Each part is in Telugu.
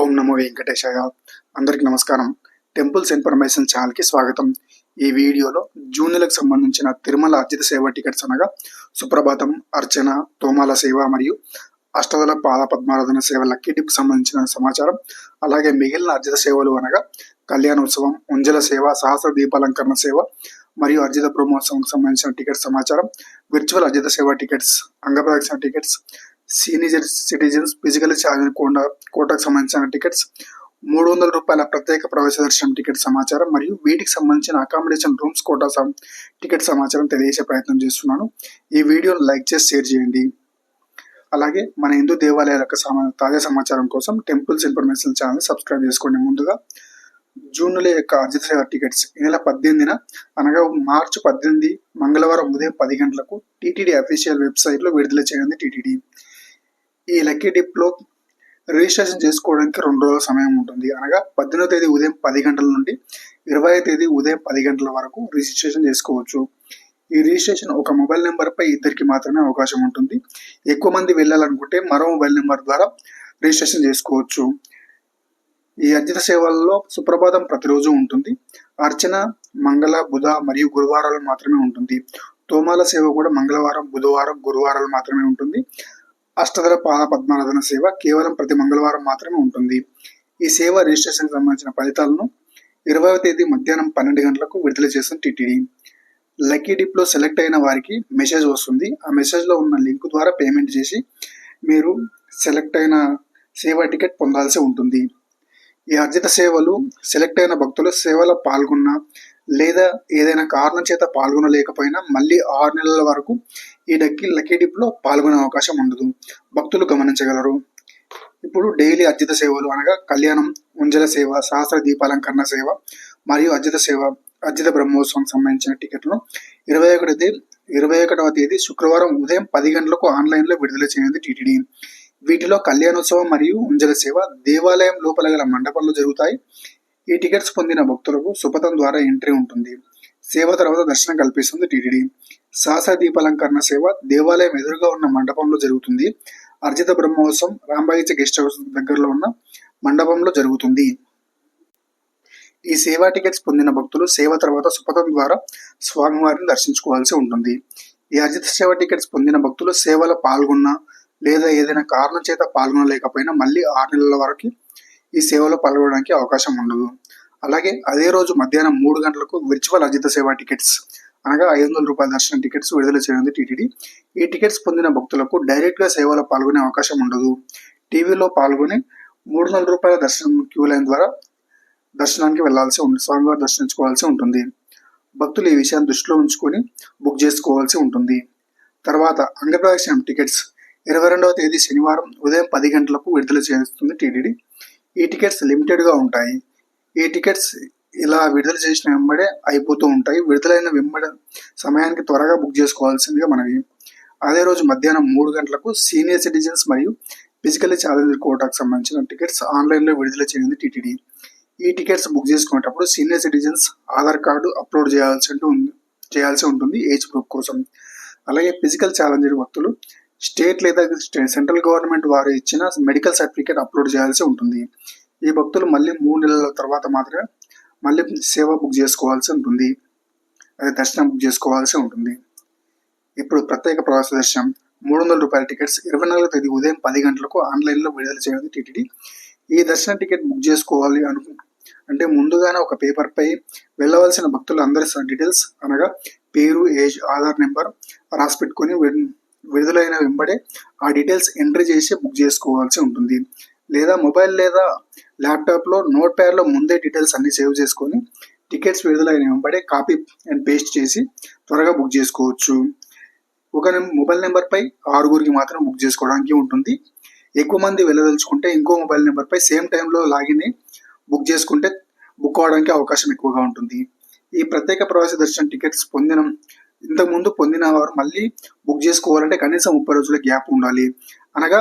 ఓం నమో వెంకటేశాయ. అందరికి నమస్కారం. టెంపుల్స్ ఇన్ఫర్మేషన్ ఛానల్కి స్వాగతం. ఈ వీడియోలో జూన్ నెలకు సంబంధించిన తిరుమల అర్జిత సేవ టికెట్స్ అనగా సుప్రభాతం, అర్చన, తోమాల సేవ మరియు అష్టదళ పాద పద్మారాధన సేవ లక్కీ డిప్కి సంబంధించిన సమాచారం, అలాగే మిగిలిన అర్జిత సేవలు అనగా కళ్యాణోత్సవం, ఉంజల సేవ, సహస్ర దీపాలంకరణ సేవ మరియు అర్జిత బ్రహ్మోత్సవంకి సంబంధించిన టికెట్ సమాచారం, విర్చువల్ అర్జిత సేవ టికెట్స్, అంగప్రదక్షిణ tickets, senior citizens physical charge కోటాకు సంబంధించిన టికెట్స్, 300 రూపాయల ప్రత్యేక ప్రవేశ దర్శనం టికెట్ సమాచారం మరియు వీటికి సంబంధించిన అకామిడేషన్ రూమ్స్ కోటా టికెట్ సమాచారం తెలియజేసే ప్రయత్నం చేస్తున్నాను. ఈ వీడియోను లైక్ చేసి షేర్ చేయండి. అలాగే మన హిందూ దేవాలయాల యొక్క తాజా సమాచారం కోసం టెంపుల్స్ ఇన్ఫర్మేషన్ ఛానల్ సబ్స్క్రైబ్ చేసుకోండి. ముందుగా జూన్ నెల యొక్క అర్జిత సేవ టికెట్స్ ఈ నెల 18న అనగా మార్చి 18 మంగళవారం ఉదయం 10 గంటలకు టీటీడీ అఫీషియల్ వెబ్సైట్లో విడుదల చేయనుంది టీటీడీ. ఈ లక్కీ డిప్లో రిజిస్ట్రేషన్ చేసుకోవడానికి 2 రోజుల సమయం ఉంటుంది. అనగా 18వ తేదీ ఉదయం 10 గంటల నుండి 20వ తేదీ ఉదయం 10 గంటల వరకు రిజిస్ట్రేషన్ చేసుకోవచ్చు. ఈ రిజిస్ట్రేషన్ ఒక మొబైల్ నెంబర్పై ఇద్దరికి మాత్రమే అవకాశం ఉంటుంది. ఎక్కువ మంది వెళ్ళాలనుకుంటే మరో మొబైల్ నెంబర్ ద్వారా రిజిస్ట్రేషన్ చేసుకోవచ్చు. ఈ అర్జిత సేవల్లో సుప్రభాతం ప్రతిరోజు ఉంటుంది. అర్చన మంగళ, బుధ మరియు గురువారాలు మాత్రమే ఉంటుంది. తోమాల సేవ కూడా మంగళవారం, బుధవారం, గురువారాలు మాత్రమే ఉంటుంది. అష్టదళ పాద పద్మారాధన సేవ కేవలం ప్రతి మంగళవారం మాత్రమే ఉంటుంది. ఈ సేవ రిజిస్ట్రేషన్కి సంబంధించిన ఫలితాలను 20వ తేదీ మధ్యాహ్నం 12 గంటలకు విడుదల చేస్తుంది టీటీడీ. లక్కీ డిప్లో సెలెక్ట్ అయిన వారికి మెసేజ్ వస్తుంది. ఆ మెసేజ్లో ఉన్న లింక్ ద్వారా పేమెంట్ చేసి మీరు సెలెక్ట్ అయిన సేవ టికెట్ పొందాల్సి ఉంటుంది. ఈ అర్జిత సేవలు సెలెక్ట్ అయిన భక్తులు సేవలో పాల్గొన్న లేదా ఏదైనా కారణం చేత పాల్గొనలేకపోయినా మళ్ళీ 6 నెలల వరకు ఈ లక్కీ డిప్లో పాల్గొనే అవకాశం ఉండదు. భక్తులు గమనించగలరు. ఇప్పుడు డైలీ అర్జిత సేవలు అనగా కళ్యాణం, ఉంజల సేవ, సహస్ర దీపాలంకరణ సేవ మరియు అర్జిత బ్రహ్మోత్సవం సంబంధించిన టికెట్లను 21వ తేదీ శుక్రవారం ఉదయం 10 గంటలకు ఆన్లైన్లో విడుదల చేయనుంది టీటీడీ. వీటిలో కళ్యాణోత్సవం మరియు ఉంజల సేవ దేవాలయం లోపల గల మండపంలో జరుగుతాయి. ఈ టికెట్స్ పొందిన భక్తులకు సుపథం ద్వారా ఎంట్రీ ఉంటుంది. సేవ తర్వాత దర్శనం కల్పిస్తుంది టీటీడీ. సహస్ర దీపాలంకరణ సేవ దేవాలయం ఎదురుగా ఉన్న మండపంలో జరుగుతుంది. అర్జిత బ్రహ్మోత్సవం రాంబాయిచ గెస్ట్ హౌస్ దగ్గరలో ఉన్న మండపంలో జరుగుతుంది. ఈ సేవా టికెట్స్ పొందిన భక్తులు సేవ తర్వాత సుపథం ద్వారా స్వామివారిని దర్శించుకోవాల్సి ఉంటుంది. ఈ అర్జిత సేవ టికెట్స్ పొందిన భక్తులు సేవలో పాల్గొన్న లేదా ఏదైనా కారణం చేత పాల్గొనలేకపోయినా మళ్ళీ 6 నెలల వరకు ఈ సేవలో పాల్గొనడానికి అవకాశం ఉండదు. అలాగే అదే రోజు మధ్యాహ్నం 3 గంటలకు విర్చువల్ అర్జిత సేవ టికెట్స్ అనగా 500 రూపాయల దర్శనం టికెట్స్ విడుదల చేయనుంది టీటీడీ. ఈ టికెట్స్ పొందిన భక్తులకు డైరెక్ట్గా సేవలో పాల్గొనే అవకాశం ఉండదు. టీవీలో పాల్గొని 300 రూపాయల దర్శనం క్యూ లైన్ ద్వారా దర్శనానికి వెళ్లాల్సి ఉంటుంది. స్వామివారి దర్శించుకోవాల్సి ఉంటుంది. భక్తులు ఈ విషయాన్ని దృష్టిలో ఉంచుకొని బుక్ చేసుకోవాల్సి ఉంటుంది. తర్వాత అంగప్రదక్షిణం టికెట్స్ 22వ తేదీ శనివారం ఉదయం 10 గంటలకు విడుదల చేస్తుంది టీటీడీ. ఈ టికెట్స్ లిమిటెడ్గా ఉంటాయి. ఈ టికెట్స్ ఇలా విడుదల చేసిన వెంబడే అయిపోతూ ఉంటాయి. విడుదలైన సమయానికి త్వరగా బుక్ చేసుకోవాల్సిందిగా మనవి. అదే రోజు మధ్యాహ్నం 3 గంటలకు సీనియర్ సిటిజన్స్ మరియు ఫిజికల్లీ ఛాలెంజ్డ్ కోటాకు సంబంధించిన టికెట్స్ ఆన్లైన్లో విడుదల చేయండి టీటీడీ. ఈ టికెట్స్ బుక్ చేసుకునేటప్పుడు senior citizens Aadhaar card upload చేయాల్సి ఉంటుంది ఏజ్ ప్రూఫ్ కోసం. అలాగే ఫిజికల్ ఛాలెంజ్డ్ భక్తులు స్టేట్ లేదా సెంట్రల్ గవర్నమెంట్ వారు ఇచ్చిన మెడికల్ సర్టిఫికేట్ అప్లోడ్ చేయాల్సి ఉంటుంది. ఈ భక్తులు మళ్ళీ 3 నెలల తర్వాత మాత్రమే మళ్ళీ సేవ బుక్ చేసుకోవాల్సి ఉంటుంది. అదే దర్శనం బుక్ చేసుకోవాల్సి ఉంటుంది. ఇప్పుడు ప్రత్యేక ప్రవేశ దర్శనం 300 రూపాయల టికెట్స్ 24వ తేదీ ఉదయం 10 గంటలకు ఆన్లైన్లో విడుదల చేయనుంది టీటీడీ. ఈ దర్శన టికెట్ బుక్ చేసుకోవాలి అంటే ముందుగానే ఒక పేపర్పై వెళ్ళవలసిన భక్తులు అందరి డీటెయిల్స్ అనగా పేరు, ఏజ్, ఆధార్ నెంబర్ రాసి పెట్టుకొని విడుదలైన వెంబడే ఆ డీటెయిల్స్ ఎంట్రీ చేసి బుక్ చేసుకోవాల్సి ఉంటుంది. లేదా మొబైల్ లేదా ల్యాప్టాప్లో నోట్ ప్యాడ్లో ముందే డీటెయిల్స్ అన్ని సేవ్ చేసుకొని టికెట్స్ విడుదలైన వెంబడే కాపీ అండ్ పేస్ట్ చేసి త్వరగా బుక్ చేసుకోవచ్చు. ఒక మొబైల్ నెంబర్పై 6గురికి మాత్రం బుక్ చేసుకోవడానికి ఉంటుంది. ఎక్కువ మంది వెళ్ళదలుచుకుంటే ఇంకో మొబైల్ నెంబర్పై సేమ్ టైంలో లాగిన్ బుక్ చేసుకుంటే బుక్ అవడానికి అవకాశం ఎక్కువగా ఉంటుంది. ఈ ప్రత్యేక ప్రవేశ దర్శనం టికెట్స్ ఇంతకుముందు పొందిన వారు మళ్ళీ బుక్ చేసుకోవాలంటే కనీసం 30 రోజుల గ్యాప్ ఉండాలి. అనగా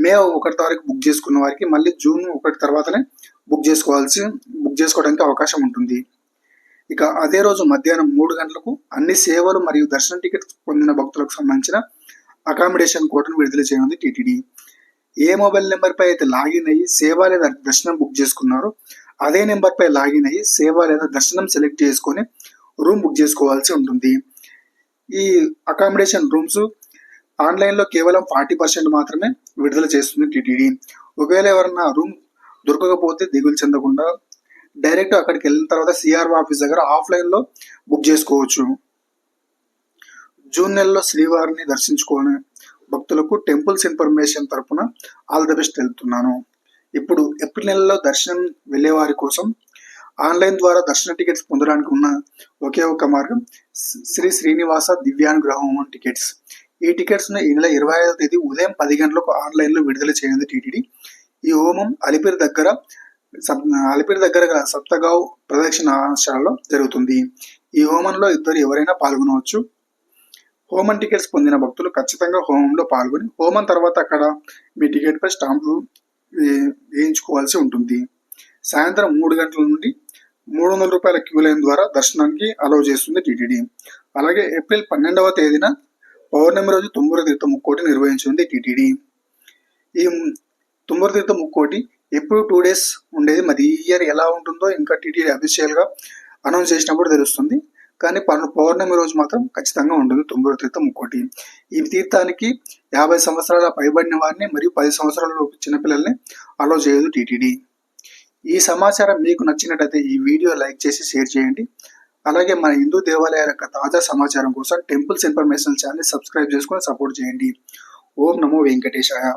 మే 1 తారీఖు బుక్ చేసుకున్న వారికి మళ్ళీ జూన్ 1 తర్వాతనే బుక్ చేసుకోవడానికి అవకాశం ఉంటుంది. ఇక అదే రోజు మధ్యాహ్నం 3 గంటలకు అన్ని సేవలు మరియు దర్శనం టికెట్స్ పొందిన భక్తులకు సంబంధించిన అకామిడేషన్ కోటాను విడుదల చేయనుంది టీటీడీ. ఏ మొబైల్ నెంబర్పై అయితే లాగిన్ అయ్యి సేవ లేదా దర్శనం బుక్ చేసుకున్నారో అదే నెంబర్పై లాగిన్ అయ్యి సేవ లేదా దర్శనం సెలెక్ట్ చేసుకొని రూమ్ బుక్ చేసుకోవాల్సి ఉంటుంది. ఈ అకామిడేషన్ రూమ్స్ ఆన్లైన్లో కేవలం 40% మాత్రమే విడుదల చేస్తుంది టీటీడీ. ఒకవేళ ఎవరన్నా రూమ్ దొరకకపోతే దిగులు చెందకుండా డైరెక్ట్ అక్కడికి వెళ్ళిన తర్వాత సిఆర్ఓ ఆఫీస్ దగ్గర ఆఫ్లైన్లో బుక్ చేసుకోవచ్చు. జూన్ నెలలో శ్రీవారిని దర్శించుకోని భక్తులకు టెంపుల్స్ ఇన్ఫర్మేషన్ తరపున ఆల్ ద బెస్ట్ తెలుపుతున్నాను. ఇప్పుడు ఏప్రిల్ నెలలో దర్శనం వెళ్ళే వారి కోసం ఆన్లైన్ ద్వారా దర్శన టికెట్స్ పొందడానికి ఉన్న ఒకే ఒక మార్గం శ్రీ శ్రీనివాస దివ్యానుగ్రహ హోమం టికెట్స్. ఈ టికెట్స్ను ఈ నెల 25వ తేదీ ఉదయం 10 గంటలకు ఆన్లైన్లో విడుదల చేయనుంది టీటీడీ. ఈ హోమం అలిపిరి దగ్గర గల సప్తగావ్ ప్రదక్షిణాశాలలో జరుగుతుంది. ఈ హోమంలో ఎవరైనా పాల్గొనవచ్చు. హోమం టికెట్స్ పొందిన భక్తులు ఖచ్చితంగా హోమంలో పాల్గొని హోమం తర్వాత అక్కడ మీ టికెట్పై స్టాంపు వేయించుకోవాల్సి ఉంటుంది. సాయంత్రం 3 గంటల నుండి 300 రూపాయల క్యూ లైన్ ద్వారా దర్శనానికి అలౌ చేస్తుంది టీటీడీ. అలాగే ఏప్రిల్ 12వ తేదీన పౌర్ణమి రోజు తుమ్మూరు తీర్థ ముక్కోటి నిర్వహించింది టీటీడీ. ఈ తుమ్మూరు తీర్థ ముక్కోటి ఎప్పుడు 2 days ఉండేది. మరి ఈ ఇయర్ ఎలా ఉంటుందో ఇంకా టీటీడీ అఫీషియల్గా అనౌన్స్ చేసినప్పుడు తెలుస్తుంది. కానీ పౌర్ణమి రోజు మాత్రం ఖచ్చితంగా ఉంటుంది తుమ్మూరు తీర్థ ముక్కోటి. ఈ తీర్థానికి 50 సంవత్సరాల పైబడిన వారిని మరియు 10 సంవత్సరాల చిన్నపిల్లల్ని అలౌ చేయదు టీటీడీ. ఈ సమాచారం మీకు నచ్చినట్లయితే ఈ వీడియో లైక్ చేసి షేర్ చేయండి. అలాగే మన హిందూ దేవాలయాల యొక్క తాజా సమాచారం కోసం టెంపుల్స్ ఇన్ఫర్మేషన్ ఛానల్ సబ్స్క్రైబ్ చేసుకొని సపోర్ట్ చేయండి. ఓం నమో వెంకటేశాయ.